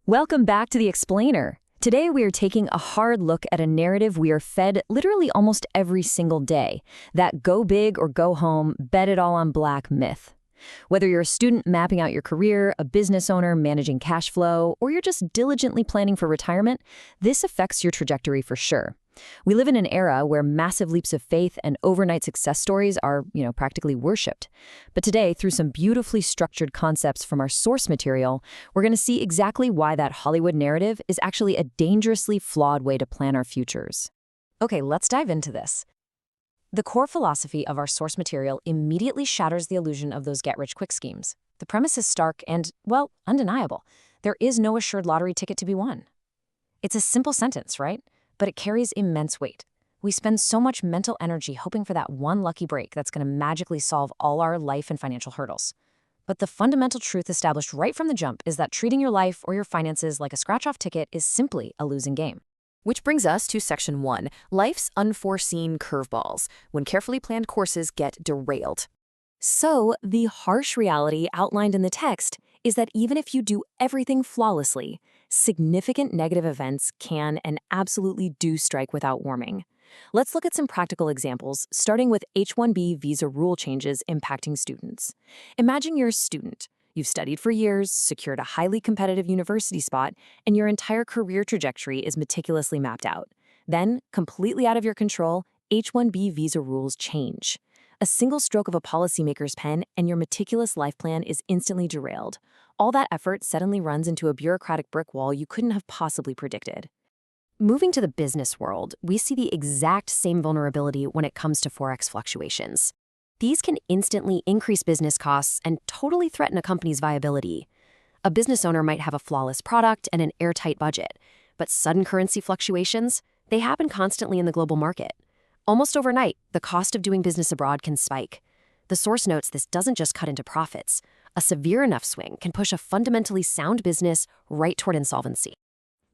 Welcome back to The Explainer. Today we are taking a hard look at a narrative we are fed literally almost every single day, that go big or go home, bet it all on black myth. Whether you're a student mapping out your career, a business owner managing cash flow, or you're just diligently planning for retirement, this affects your trajectory for sure. We live in an era where massive leaps of faith and overnight success stories are, practically worshipped. But today, through some beautifully structured concepts from our source material, we're going to see exactly why that Hollywood narrative is actually a dangerously flawed way to plan our futures. Okay, let's dive into this. The core philosophy of our source material immediately shatters the illusion of those get-rich-quick schemes. The premise is stark and, well, undeniable. There is no assured lottery ticket to be won. It's a simple sentence, right? But it carries immense weight. We spend so much mental energy hoping for that one lucky break that's going to magically solve all our life and financial hurdles. But the fundamental truth established right from the jump is that treating your life or your finances like a scratch-off ticket is simply a losing game. Which brings us to Section 1, Life's Unforeseen Curveballs, when carefully planned courses get derailed. So, the harsh reality outlined in the text is that even if you do everything flawlessly, significant negative events can and absolutely do strike without warning. Let's look at some practical examples, starting with H-1B visa rule changes impacting students. Imagine you're a student. You've studied for years, secured a highly competitive university spot, and your entire career trajectory is meticulously mapped out. Then, completely out of your control, H-1B visa rules change. A single stroke of a policymaker's pen and your meticulous life plan is instantly derailed. All that effort suddenly runs into a bureaucratic brick wall you couldn't have possibly predicted. Moving to the business world, we see the exact same vulnerability when it comes to Forex fluctuations. These can instantly increase business costs and totally threaten a company's viability. A business owner might have a flawless product and an airtight budget, but sudden currency fluctuations, they happen constantly in the global market. Almost overnight, the cost of doing business abroad can spike. The source notes this doesn't just cut into profits. A severe enough swing can push a fundamentally sound business right toward insolvency.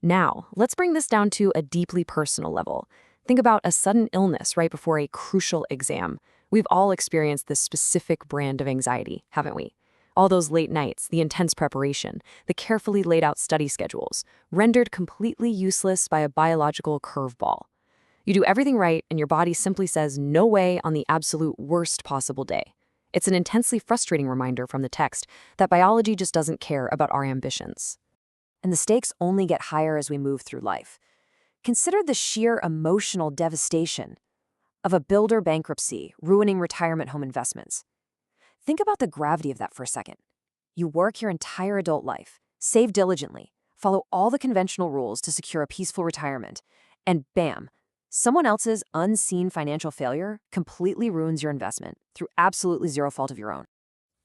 Now, let's bring this down to a deeply personal level. Think about a sudden illness right before a crucial exam. We've all experienced this specific brand of anxiety, haven't we? All those late nights, the intense preparation, the carefully laid out study schedules, rendered completely useless by a biological curveball. You do everything right, and your body simply says no way on the absolute worst possible day. It's an intensely frustrating reminder from the text that biology just doesn't care about our ambitions. And the stakes only get higher as we move through life. Consider the sheer emotional devastation of a builder bankruptcy ruining retirement home investments. Think about the gravity of that for a second. You work your entire adult life, save diligently, follow all the conventional rules to secure a peaceful retirement, and bam, someone else's unseen financial failure completely ruins your investment through absolutely zero fault of your own.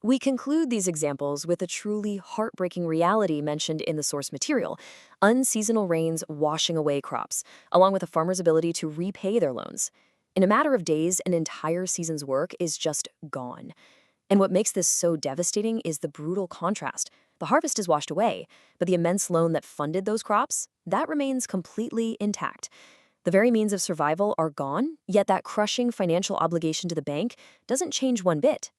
We conclude these examples with a truly heartbreaking reality mentioned in the source material: unseasonal rains washing away crops, along with a farmer's ability to repay their loans. In a matter of days, an entire season's work is just gone. And what makes this so devastating is the brutal contrast. The harvest is washed away, but the immense loan that funded those crops, that remains completely intact. The very means of survival are gone, yet that crushing financial obligation to the bank doesn't change one bit.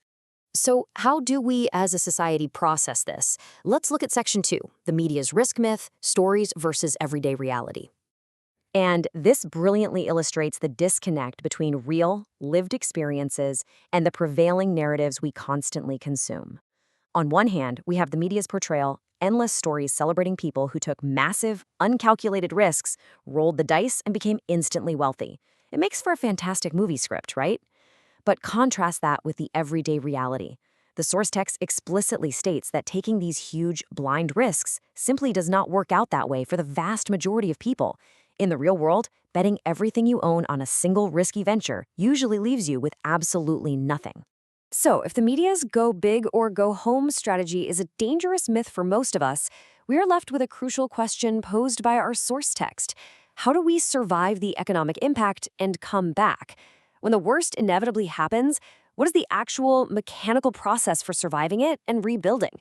So how do we as a society process this? Let's look at Section 2, the media's risk myth, stories versus everyday reality. And this brilliantly illustrates the disconnect between real, lived experiences and the prevailing narratives we constantly consume. On one hand, we have the media's portrayal, endless stories celebrating people who took massive, uncalculated risks, rolled the dice, and became instantly wealthy. It makes for a fantastic movie script, right? But contrast that with the everyday reality. The source text explicitly states that taking these huge, blind risks simply does not work out that way for the vast majority of people. In the real world, betting everything you own on a single risky venture usually leaves you with absolutely nothing. So, if the media's go big or go home strategy is a dangerous myth for most of us, we are left with a crucial question posed by our source text. How do we survive the economic impact and come back? When the worst inevitably happens, what is the actual mechanical process for surviving it and rebuilding?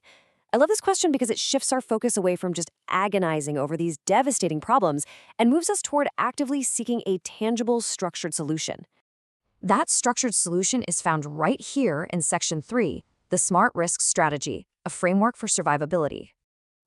I love this question because it shifts our focus away from just agonizing over these devastating problems and moves us toward actively seeking a tangible, structured solution. That structured solution is found right here in Section 3, the Smart Risk Strategy, a framework for survivability.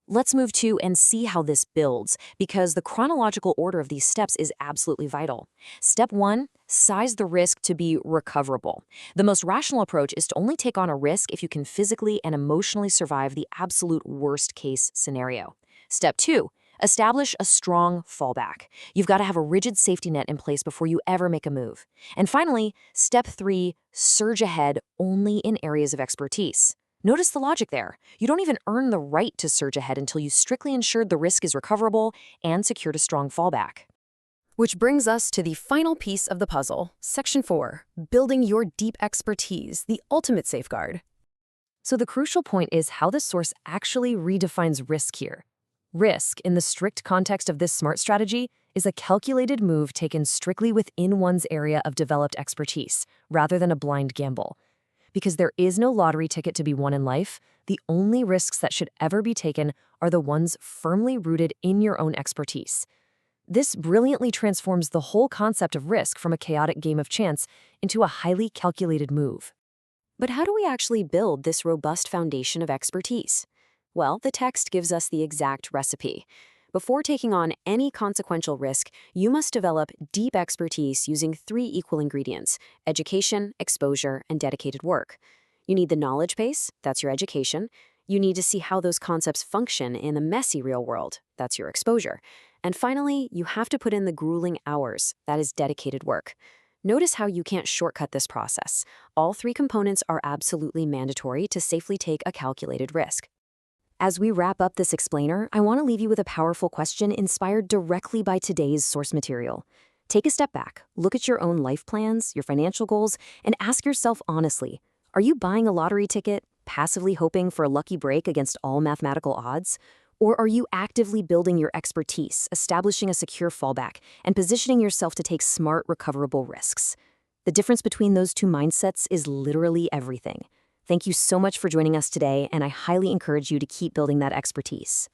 Let's move to and see how this builds, because the chronological order of these steps is absolutely vital. Step 1, size the risk to be recoverable. The most rational approach is to only take on a risk if you can physically and emotionally survive the absolute worst-case scenario. Step 2, establish a strong fallback. You've got to have a rigid safety net in place before you ever make a move. And finally, step 3, surge ahead only in areas of expertise. Notice the logic there. You don't even earn the right to surge ahead until you strictly ensured the risk is recoverable and secured a strong fallback. Which brings us to the final piece of the puzzle, Section 4, building your deep expertise, the ultimate safeguard. So the crucial point is how the source actually redefines risk here. Risk, in the strict context of this SMART strategy, is a calculated move taken strictly within one's area of developed expertise, rather than a blind gamble. Because there is no lottery ticket to be won in life, the only risks that should ever be taken are the ones firmly rooted in your own expertise. This brilliantly transforms the whole concept of risk from a chaotic game of chance into a highly calculated move. But how do we actually build this robust foundation of expertise? Well, the text gives us the exact recipe. Before taking on any consequential risk, you must develop deep expertise using 3 equal ingredients: education, exposure, and dedicated work. You need the knowledge base, that's your education. You need to see how those concepts function in the messy real world, that's your exposure. And finally, you have to put in the grueling hours, that is dedicated work. Notice how you can't shortcut this process. All 3 components are absolutely mandatory to safely take a calculated risk. As we wrap up this explainer, I want to leave you with a powerful question inspired directly by today's source material. Take a step back, look at your own life plans, your financial goals, and ask yourself honestly, are you buying a lottery ticket, passively hoping for a lucky break against all mathematical odds? Or are you actively building your expertise, establishing a secure fallback, and positioning yourself to take smart, recoverable risks? The difference between those 2 mindsets is literally everything. Thank you so much for joining us today, and I highly encourage you to keep building that expertise.